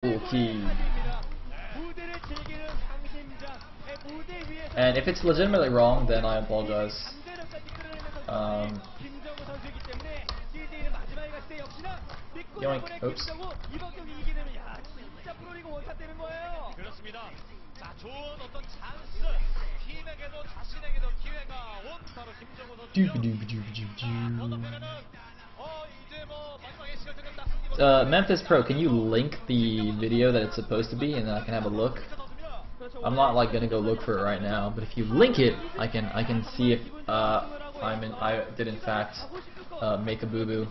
Soulkey. And if it's legitimately wrong, then I apologize. Yoink. Oops. Memphis Pro, can you link the video that it's supposed to be, and then I can have a look? I'm not like gonna go look for it right now, but if you link it, I can see if I did in fact make a boo boo.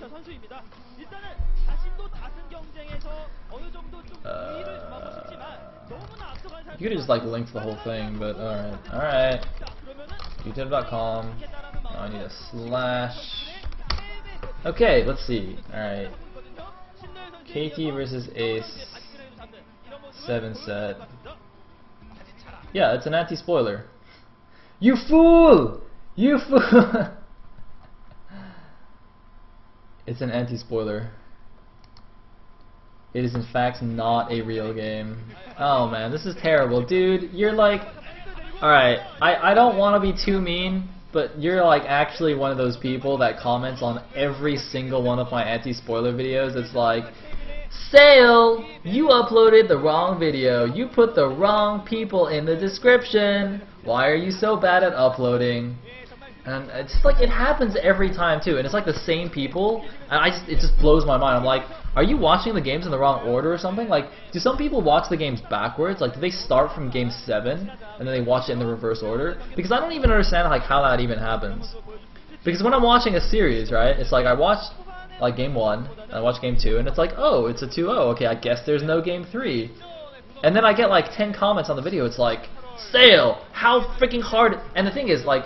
You could just like link the whole thing, but alright. YouTube.com. I need a slash. Okay, let's see. Alright. KT versus Ace 7 set. Yeah, it's an anti-spoiler. You fool! You fool! It's an anti-spoiler. It is in fact not a real game. Oh man, this is terrible. Dude, you're like... Alright, I don't want to be too mean, but you're like actually one of those people that comments on every single one of my anti-spoiler videos. It's like, Sayle, you uploaded the wrong video. You put the wrong people in the description. Why are you so bad at uploading? And it's just like, it happens every time too, and it's like the same people, and it just blows my mind. I'm like, are you watching the games in the wrong order or something? Like, do some people watch the games backwards? Like, do they start from game 7 and then they watch it in the reverse order? Because I don't even understand like how that even happens. Because when I'm watching a series, right, it's like I watch like game 1, and I watch game 2, and it's like, oh, it's a 2-0. Okay, I guess there's no game 3. And then I get like 10 comments on the video. It's like, Sayle, how freaking hard. And the thing is, like,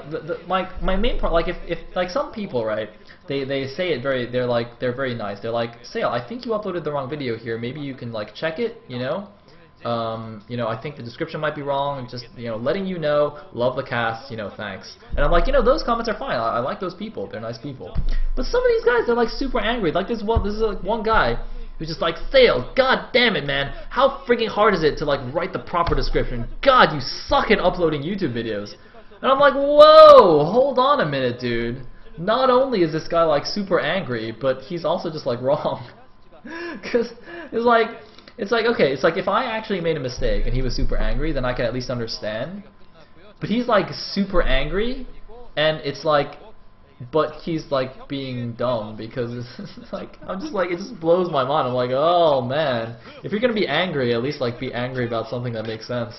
my main part, like, if like some people, right, they say it they're very nice. They're like, Sayle, I think you uploaded the wrong video here. Maybe you can like check it, you know. I think the description might be wrong. Just, letting you know. Love the cast, thanks. And I'm like, those comments are fine. I like those people. They're nice people. But some of these guys, they're like super angry. Like this is like one guy who's just like, Sayle, god damn it, man, how freaking hard is it to like write the proper description? God, you suck at uploading YouTube videos. And I'm like, whoa, hold on a minute, dude. Not only is this guy like super angry, but he's also just like wrong. Because it's like, okay, it's like if I actually made a mistake and he was super angry, then I can at least understand. But he's like super angry, and it's like, but he's like being dumb, because it's like, I'm just like, it just blows my mind. I'm like, oh man, if you're gonna be angry, at least like be angry about something that makes sense.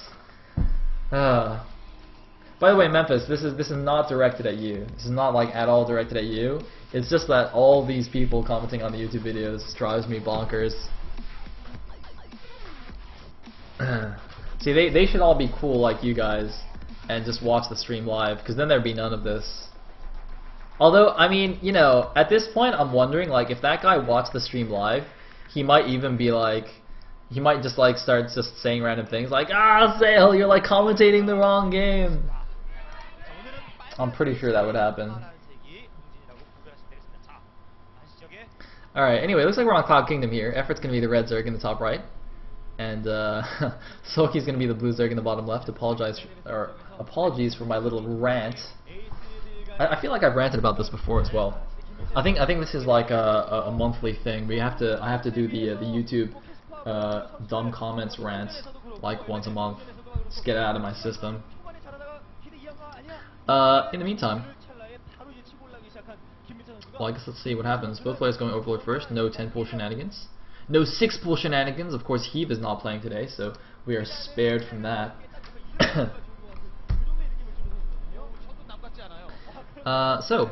By the way, Memphis, this is not directed at you. This is not like at all directed at you. It's just that all these people commenting on the YouTube videos drives me bonkers. See, they should all be cool like you guys and just watch the stream live, because then there'd be none of this. Although, I mean, at this point, I'm wondering, like, if that guy watched the stream live, he might even be like, he might just like start just saying random things like, ah, Sayle, you're like commentating the wrong game. I'm pretty sure that would happen. Alright, anyway, looks like we're on Cloud Kingdom here. Effort's gonna be the red Zerg in the top right. And Soulkey's gonna be the blue Zerg in the bottom left. Apologies for my little rant. I feel like I've ranted about this before as well. I think this is like a monthly thing. I have to do the YouTube dumb comments rant like once a month. Just get it out of my system. In the meantime, well, I guess let's see what happens. Both players going Overlord first. No 10-pool shenanigans. No 6-pool shenanigans. Of course, Heave is not playing today, so we are spared from that. So,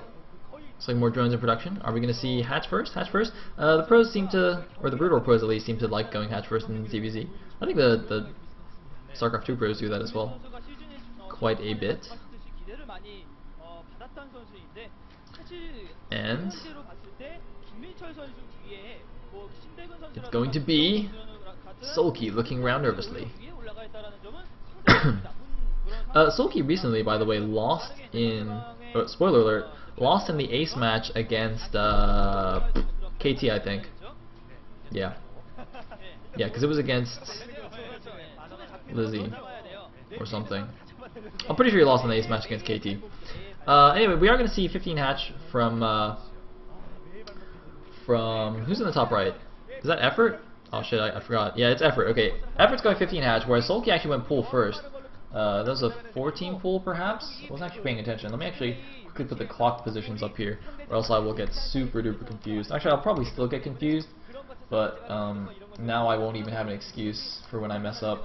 looks like more drones in production. Are we going to see Hatch first? Hatch first? The pros seem to, or the Broodor pros at least, seem to like going Hatch first in DBZ. I think the StarCraft 2 pros do that as well. Quite a bit. And it's going to be Soulkey looking around nervously. Soulkey recently, by the way, lost in... spoiler alert, lost in the ace match against KT, I think. Yeah. Yeah, because it was against Lizzie or something. I'm pretty sure he lost in the ace match against KT. Anyway, we are going to see 15 hatch from who's in the top right? Is that Effort? Oh shit, I forgot. Yeah, it's Effort. Okay, Effort's going 15 hatch, whereas Soulkey actually went pool first. That was a 14 pool, perhaps? I wasn't actually paying attention. Let me actually quickly put the clock positions up here, or else I will get super duper confused. Actually, I'll probably still get confused, but now I won't even have an excuse for when I mess up.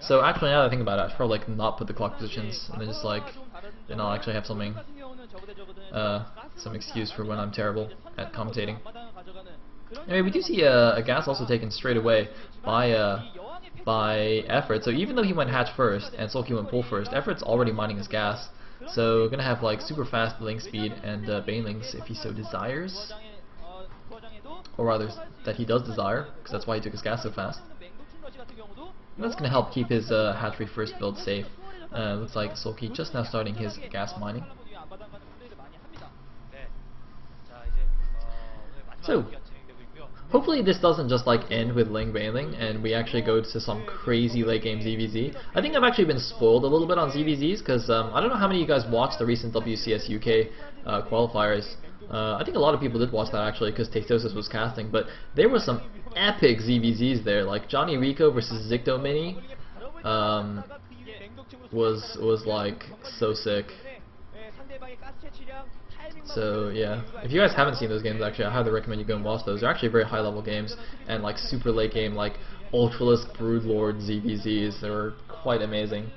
So actually, now that I think about it, I should probably like not put the clock positions, and then just like, then I'll actually have something, some excuse for when I'm terrible at commentating. Anyway, we do see a gas also taken straight away by Effort. So even though he went hatch first and Soulkey went pull first, Effort's already mining his gas. So gonna have like super fast link speed and banelings if he so desires, or rather that he does desire, because that's why he took his gas so fast. And that's gonna help keep his hatchery first build safe. Looks like Soulkey just now starting his gas mining. So hopefully this doesn't just like end with Ling Bailing and we actually go to some crazy late game ZVZ. I think I've actually been spoiled a little bit on ZVZs because I don't know how many of you guys watched the recent WCS UK qualifiers. I think a lot of people did watch that actually because Tastosis was casting, but there were some epic ZVZs there, like Johnny Rico versus Zicto Mini was like so sick. So yeah, if you guys haven't seen those games, actually I highly recommend you go and watch those. They're actually very high level games and like super late game, like Ultralisk Broodlord ZVZs. They were quite amazing.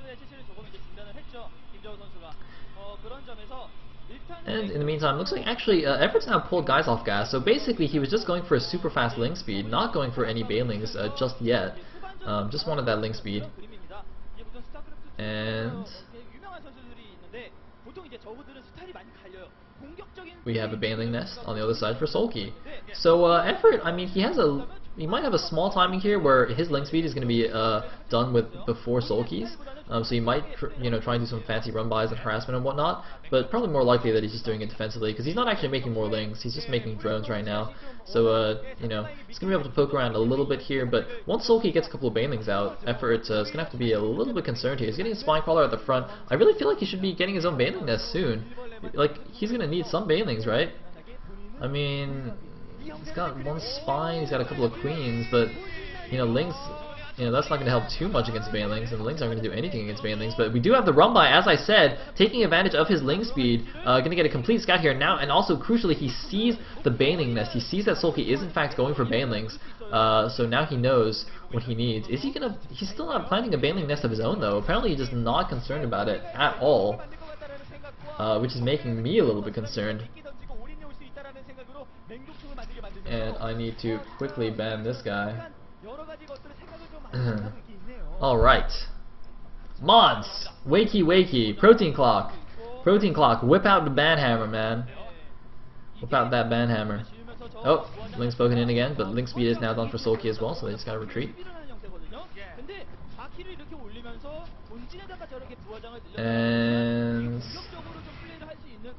And in the meantime, looks like actually Effort's now pulled guys off gas. So basically he was just going for a super fast link speed, not going for any bailings just yet. Just wanted that link speed. And we have a bailing nest on the other side for Soulkey. So Effort, I mean, he might have a small timing here where his link speed is going to be done with before Soulkey's. So he might try and do some fancy run bys and harassment and whatnot, but probably more likely that he's just doing it defensively because he's not actually making more links. He's just making drones right now. So he's going to be able to poke around a little bit here, but once Soulkey gets a couple of bailings out, Effort is going to have to be a little bit concerned here. He's getting a spine crawler at the front. I really feel like he should be getting his own bailing nest soon. Like, he's going to need some bailings, right? I mean, he's got one spine, he's got a couple of queens, but links, that's not going to help too much against bailings, and the links aren't going to do anything against bailings. But we do have the run by, as I said, taking advantage of his link speed, going to get a complete scout here now, and also crucially he sees the bailing nest. He sees that Soulkey is in fact going for bailings, so now he knows what he needs. Is he gonna? He's still not planting a bailing nest of his own though. Apparently he's just not concerned about it at all, which is making me a little bit concerned. And I need to quickly ban this guy. Alright. Mods! Wakey wakey. Protein clock. Protein clock. Whip out the ban hammer, man. Whip out that ban hammer. Oh, Link's poking in again, but link speed is now done for Soulkey as well, so they just gotta retreat. And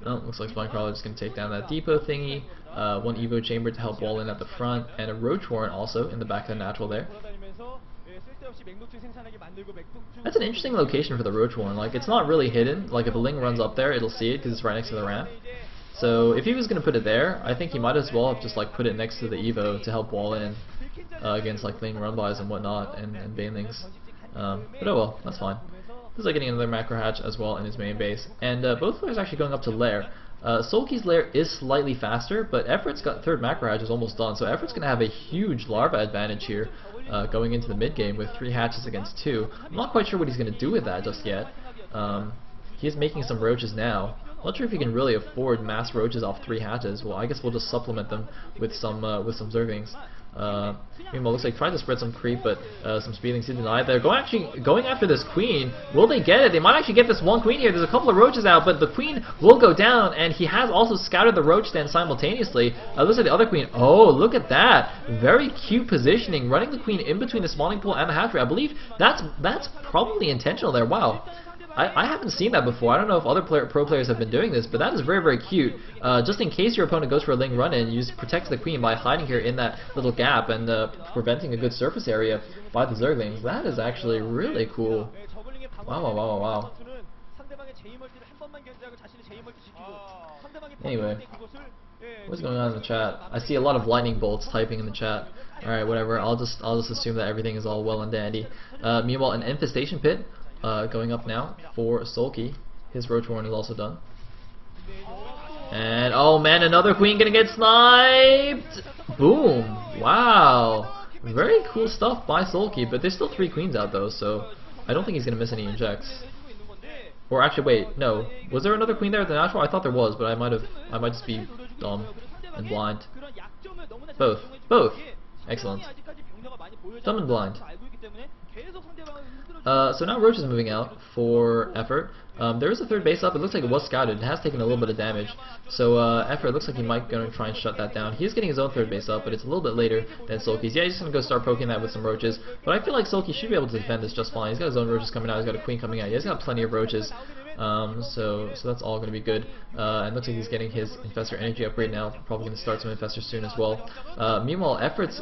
looks like Spinecrawler is going to take down that depot thingy. One Evo chamber to help wall in at the front, and a Roach Warren also in the back of the natural there. That's an interesting location for the Roach Warren. Like, it's not really hidden. Like, if a Ling runs up there, it'll see it because it's right next to the ramp. So if he was going to put it there, I think he might as well have just like put it next to the Evo to help wall in against like Ling run-bys and whatnot and banelings. But oh well, that's fine. This is like getting another macro hatch as well in his main base. And both players actually going up to lair. Soulkey's lair is slightly faster, but Effort's got third macro hatch is almost done, so Effort's going to have a huge larva advantage here going into the mid game with 3 hatches against 2. I'm not quite sure what he's going to do with that just yet. He is making some roaches now. I'm not sure if he can really afford mass roaches off 3 hatches. Well, I guess we'll just supplement them with some zerglings. Meanwhile, looks like trying to spread some creep, but some speedlings did deny. They're going after this queen. Will they get it? They might actually get this one queen here. There's a couple of roaches out, but the queen will go down, and he has also scouted the roach stand simultaneously. Looks like the other queen. Oh, look at that! Very cute positioning, running the queen in between the spawning pool and the hatchery. I believe that's probably intentional there. Wow. I haven't seen that before. I don't know if other pro players have been doing this, but that is very, very cute. Just in case your opponent goes for a Ling run-in, you just protect the queen by hiding here in that little gap and preventing a good surface area by the Zerglings. That is actually really cool. Wow, wow, wow, wow. Anyway, what's going on in the chat? I see a lot of lightning bolts typing in the chat. Alright, whatever. I'll just assume that everything is all well and dandy. Meanwhile, an infestation pit going up now for Soulkey. His roach warren is also done. And oh man, another queen gonna get sniped! Boom! Wow! Very cool stuff by Soulkey, but there's still 3 queens out though, so I don't think he's gonna miss any injects. Or actually, wait, no. Was there another queen there at the natural? I thought there was, but I might just be dumb and blind. Both. Both. Excellent. Dumb and blind. So now Roach is moving out for effort. There is a third base up. It looks like it was scouted. It has taken a little bit of damage. So effort looks like he might go and try and shut that down. He is getting his own third base up, but it's a little bit later than Soulkey's. Yeah, he's just going to go start poking that with some roaches. But I feel like Soulkey should be able to defend this just fine. He's got his own roaches coming out. He's got a queen coming out. He's got plenty of roaches. So that's all going to be good. And looks like he's getting his Infestor energy upgrade now. Probably going to start some Infestors soon as well. Meanwhile, effort's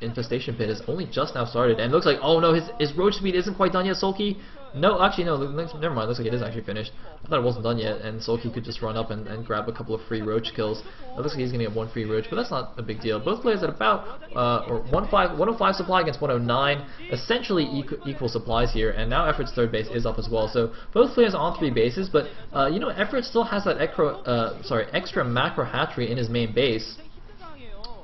infestation pit has only just now started, and it looks like, oh no, his roach speed isn't quite done yet. Soulkey, no, actually no, never mind. Looks like it is actually finished. I thought it wasn't done yet, and Soulkey could just run up and grab a couple of free roach kills. It looks like he's gonna get 1 free roach, but that's not a big deal. Both players at about 105 supply against 109, essentially equal supplies here, and now Effort's third base is up as well. So both players are on 3 bases, but you know, Effort still has that extra macro hatchery in his main base,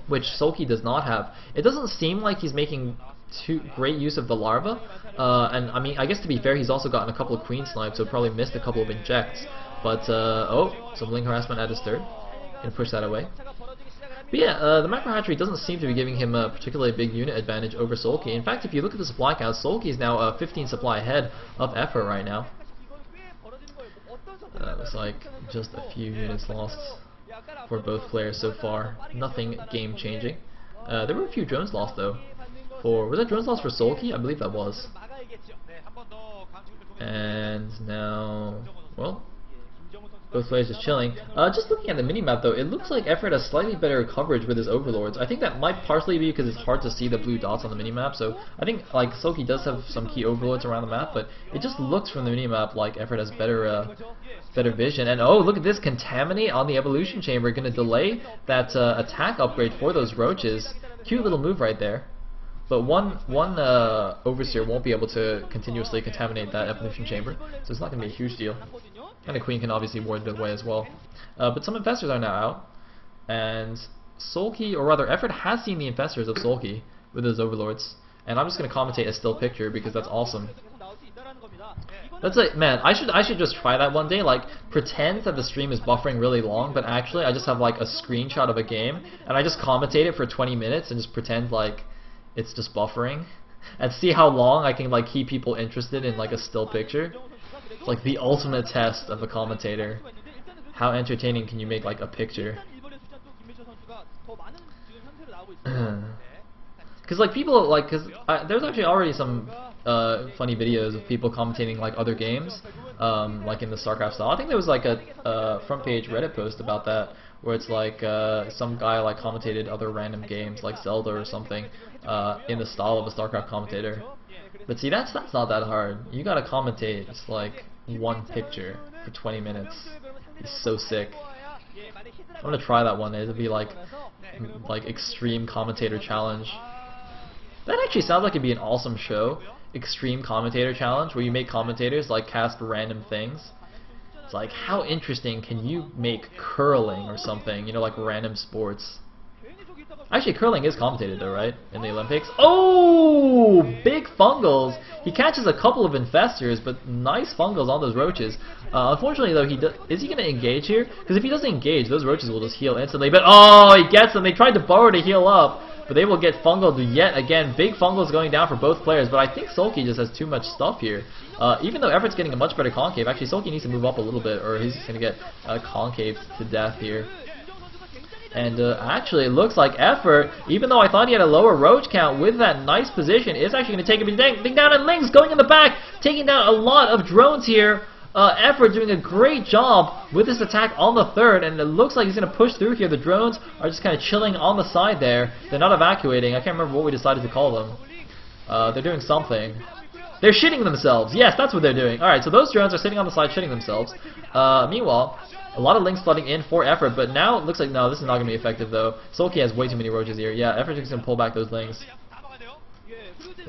which Soulkey does not have. It doesn't seem like he's making too great use of the larva, and I mean, I guess to be fair, he's also gotten a couple of queen snipes, so probably missed a couple of injects. But oh, some Ling harassment at his third. Gonna push that away. But yeah, the macro hatchery doesn't seem to be giving him a particularly big unit advantage over Soulkey. In fact, if you look at the supply count, Soulkey is now 15 supply ahead of Effort right now. It's like just a few units lost for both players so far. Nothing game changing. There were a few drones lost though. Was that drones lost for Soulkey? I believe that was. And now, well, both players just chilling. Just looking at the minimap though, it looks like Effort has slightly better coverage with his overlords. I think that might partially be because it's hard to see the blue dots on the minimap. So I think like Soulkey does have some key overlords around the map, but it just looks from the minimap like Effort has better vision. And oh, look at this contaminate on the evolution chamber, going to delay that attack upgrade for those roaches. Cute little move right there. But one overseer won't be able to continuously contaminate that evolution chamber, so it's not going to be a huge deal. And the queen can obviously ward it away as well. But some infestors are now out, and Soulkey, or rather Effort, has seen the infestors of Soulkey with his overlords. And I'm just going to commentate a still picture because that's awesome. That's like, man, I should just try that one day. Like, pretend that the stream is buffering really long, but actually I just have like a screenshot of a game, and I just commentate it for 20 minutes and just pretend like it's just buffering, and see how long I can like keep people interested in like a still picture. It's like the ultimate test of a commentator. How entertaining can you make like a picture? Because like people like, there's actually already some funny videos of people commentating like other games, like in the StarCraft style. I think there was like a front page Reddit post about that, where it's like some guy like commentated other random games like Zelda or something in the style of a StarCraft commentator. But see, that's not that hard. You gotta commentate just like one picture for 20 minutes. It's so sick. I'm gonna try that one day. It'll be like extreme commentator challenge. That actually sounds like it'd be an awesome show. Extreme commentator challenge, where you make commentators like cast random things. It's like, how interesting can you make curling or something? You know, like random sports. Actually, curling is commentated though, right? In the Olympics. Oh, big fungals. He catches a couple of infestors, but nice fungals on those roaches. Unfortunately though, is he going to engage here? Because if he doesn't engage, those roaches will just heal instantly. But oh, he gets them. They tried to burrow to heal up, but they will get fungled yet again. Big fungals going down for both players, but I think Soulkey just has too much stuff here. Even though Effort's getting a much better concave, actually Soulkey needs to move up a little bit, or he's just going to get concaved to death here. And actually, it looks like Effort, even though I thought he had a lower roach count, with that nice position, is actually going to take everything down. And Ling's going in the back, taking down a lot of drones here. Effort doing a great job with this attack on the third, and it looks like he's going to push through here. The drones are just kind of chilling on the side there. They're not evacuating. I can't remember what we decided to call them. They're doing something. They're shitting themselves. Yes, that's what they're doing. Alright, so those drones are sitting on the side shitting themselves. Meanwhile, a lot of Lings flooding in for Effort, but now it looks like, no, this is not going to be effective though. Soulkey has way too many roaches here. Yeah, Effort is going to pull back those Lings.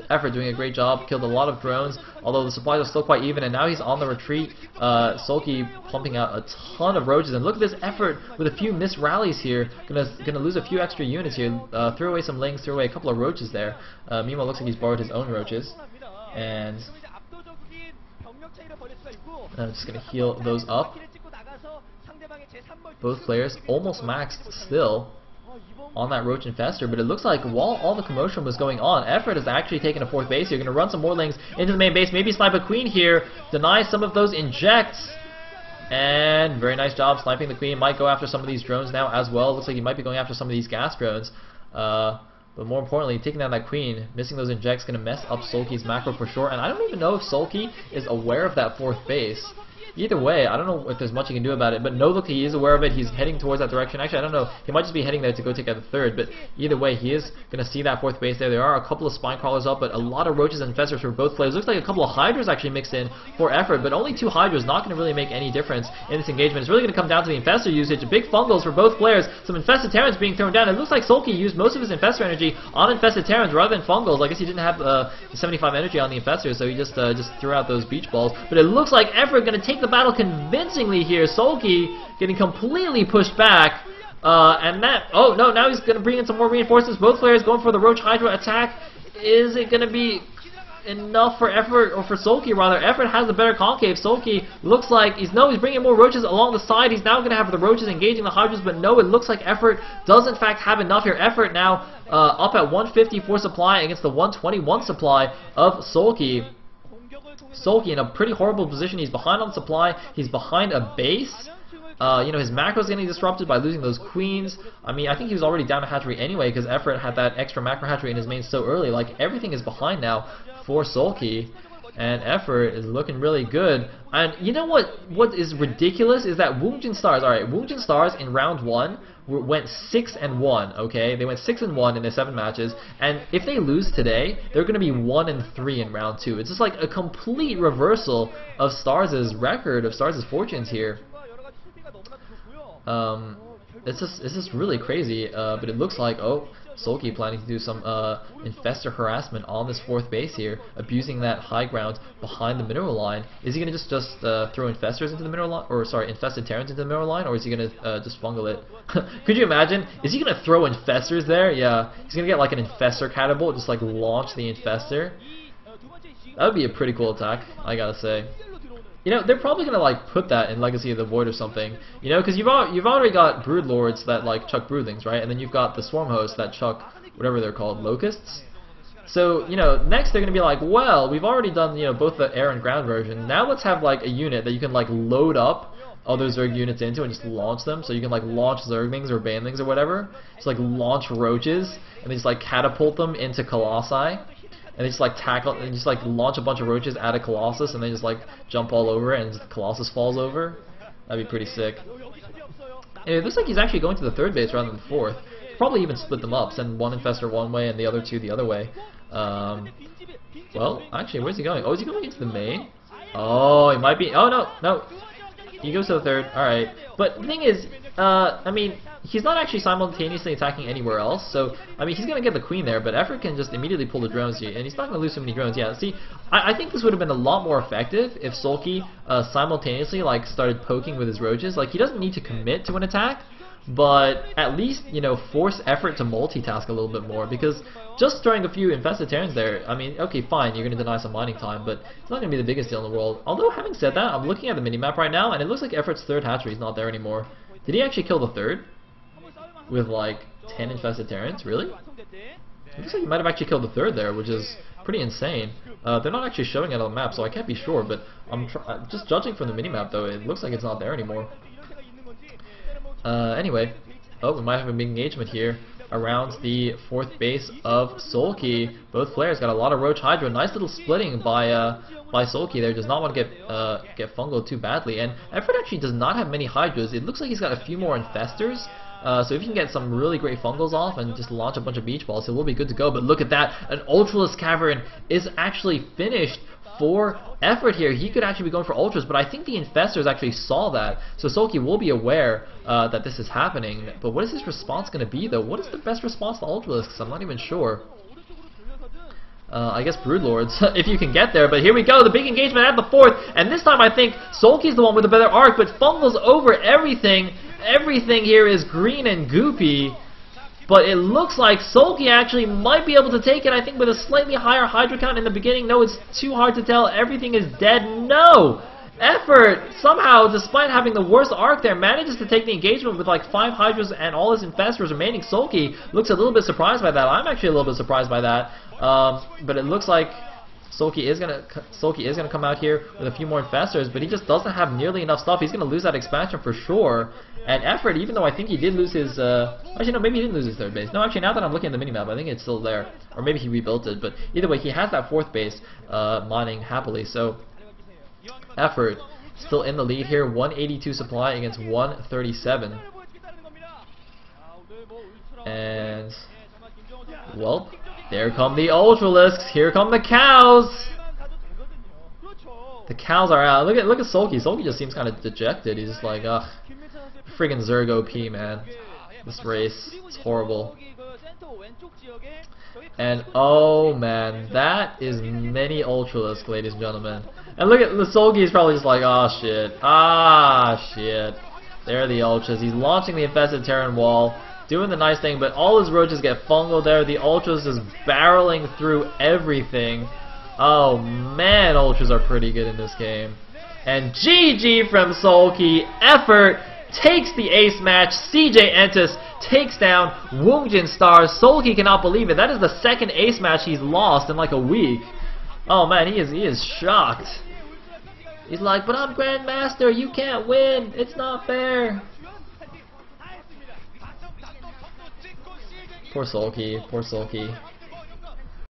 Effort doing a great job, killed a lot of drones, although the supplies are still quite even, and now he's on the retreat. Soulkey pumping out a ton of roaches, and look at this Effort with a few missed rallies here, gonna lose a few extra units here. Threw away some Lings, threw away a couple of roaches there. Meanwhile, looks like he's borrowed his own roaches, and just gonna heal those up. Both players almost maxed still on that roach infestor, but it looks like while all the commotion was going on, Effort has actually taken a fourth base here. Going to run some more Lings into the main base, maybe snipe a queen here, deny some of those injects, and very nice job sniping the queen. Might go after some of these drones now as well. Looks like he might be going after some of these gas drones, but more importantly, taking down that queen, missing those injects, going to mess up Soulkey's macro for sure, and I don't even know if Soulkey is aware of that fourth base. Either way, I don't know if there's much he can do about it, but no, look, he is aware of it. He's heading towards that direction. Actually, I don't know. He might just be heading there to go take out the third, but either way, he is going to see that fourth base there. There are a couple of spine crawlers up, but a lot of roaches and infestors for both players. Looks like a couple of hydras actually mixed in for Effort, but only 2 hydras, not going to really make any difference in this engagement. It's really going to come down to the infestor usage. Big fungals for both players. Some infested Terrans being thrown down. It looks like Soulkey used most of his infestor energy on infested Terrans rather than fungals. I guess he didn't have 75 energy on the infestors, so he just threw out those beach balls. But it looks like Effort going to take the battle convincingly here. Soulkey getting completely pushed back, and that, oh no, now he's going to bring in some more reinforcements. Both players going for the Roach Hydra attack. Is it going to be enough for Effort, or for Soulkey rather? Effort has a better concave. Soulkey looks like he's bringing more roaches along the side. He's now going to have the roaches engaging the hydras, but no, it looks like Effort does in fact have enough here. Effort now up at 154 supply against the 121 supply of Soulkey. Soulkey in a pretty horrible position. He's behind on supply. He's behind a base. His macro's getting disrupted by losing those queens. I mean, I think he was already down a hatchery anyway because Effort had that extra macro hatchery in his main so early. Like, everything is behind now for Soulkey, and Effort is looking really good. And you know what is ridiculous is that Woongjin Stars. Alright, Woongjin Stars in round 1 went 6-1, okay? They went 6-1 in their 7 matches, and if they lose today, they're going to be 1-3 in round 2. It's just like a complete reversal of Stars' record, of Stars' fortunes here. It's just really crazy, but it looks like, oh, Soulkey planning to do some infestor harassment on this fourth base here, abusing that high ground behind the mineral line. Is he going to just throw infestors into the mineral line, or sorry, infested Terrans into the mineral line, or is he going to just fungal it? Could you imagine? Is he going to throw infestors there? Yeah, he's going to get like an infestor catapult, just like launch the infestor. That would be a pretty cool attack, I gotta say. You know, they're probably gonna like put that in Legacy of the Void or something. You know, because you've already got brood lords that like chuck broodlings, right? And then you've got the swarm hosts that chuck whatever they're called, locusts. So you know, next they're gonna be like, well, we've already done both the air and ground version. Now let's have like a unit that you can like load up other Zerg units into and just launch them. So you can like launch Zerglings or Banelings or whatever. Just like launch roaches and they just like catapult them into Colossi. And they just like tackle and just like launch a bunch of roaches at a Colossus and they just like jump all over and the Colossus falls over. That'd be pretty sick. And it looks like he's actually going to the third base rather than the fourth. Probably even split them up, send one infestor one way and the other two the other way. Well, actually, where's he going? Oh, is he going into the main? Oh, he might be. Oh no. He goes to the third. Alright. But the thing is, I mean, he's not actually simultaneously attacking anywhere else, so, I mean, he's going to get the queen there, but Effort can just immediately pull the drones here, and he's not going to lose so many drones. Yeah, see, I think this would have been a lot more effective if Soulkey simultaneously, like, started poking with his roaches. Like, he doesn't need to commit to an attack, but at least, force Effort to multitask a little bit more, because just throwing a few infested Terrans there, I mean, okay, fine, you're going to deny some mining time, but it's not going to be the biggest deal in the world. Although, having said that, I'm looking at the minimap right now, and it looks like Effort's third hatchery is not there anymore. Did he actually kill the third? With like 10 infested Terrans? Really? It looks like he might have actually killed the third there, which is pretty insane. They're not actually showing it on the map, so I can't be sure, but I'm just judging from the minimap though, it looks like it's not there anymore. Anyway, Oh, we might have a big engagement here around the 4th base of Soulkey. Both players got a lot of Roach Hydra. Nice little splitting by Soulkey there. Does not want to get fungoed too badly. And Effort actually does not have many Hydras. It looks like he's got a few more Infestors. So if you can get some really great fungals off and just launch a bunch of beach balls, it will be good to go. But look at that, an Ultralisk Cavern is actually finished for Effort here. He could actually be going for Ultras, but I think the Infestors actually saw that. So Soulkey will be aware that this is happening. But what is his response going to be, though? What is the best response to Ultralisks? I'm not even sure. I guess Broodlords, if you can get there. But here we go, the big engagement at the 4th. And this time I think Soulkey's the one with the better arc, but fungals over everything. Everything here is green and goopy. But it looks like Soulkey actually might be able to take it, I think, with a slightly higher Hydra count in the beginning. No, it's too hard to tell. Everything is dead. No! Effort, somehow, despite having the worst arc there, manages to take the engagement with like 5 Hydras and all his Infestors remaining. Soulkey looks a little bit surprised by that. I'm actually a little bit surprised by that. But it looks like Soulkey is gonna come out here with a few more Infestors, but he just doesn't have nearly enough stuff. He's gonna lose that expansion for sure. And Effort, even though I think he did lose his, actually no, maybe he didn't lose his 3rd base. No, actually now that I'm looking at the minimap, I think it's still there, or maybe he rebuilt it. But either way, he has that 4th base mining happily. So Effort still in the lead here, 182 supply against 137. And well, there come the Ultralisks. Here come the cows. The cows are out. Look at Soulkey. Soulkey just seems kind of dejected. He's just like, ugh, friggin' Zerg OP, man. This race is horrible. And oh man, that is many Ultralisks, ladies and gentlemen. And look at the Soulkey is probably just like, ah shit. There are the Ultras. He's launching the Infested Terran Wall, doing the nice thing, but all his roaches get fungal there. The Ultras just barreling through everything. Oh man, Ultras are pretty good in this game. And GG from Soulkey. Effort takes the ace match. CJ Entis takes down Woongjin Stars. Soulkey cannot believe it. That is the 2nd ace match he's lost in like a week. Oh man, he is shocked. He's like, but I'm Grandmaster, you can't win. It's not fair. Poor Soulkey, poor Soulkey.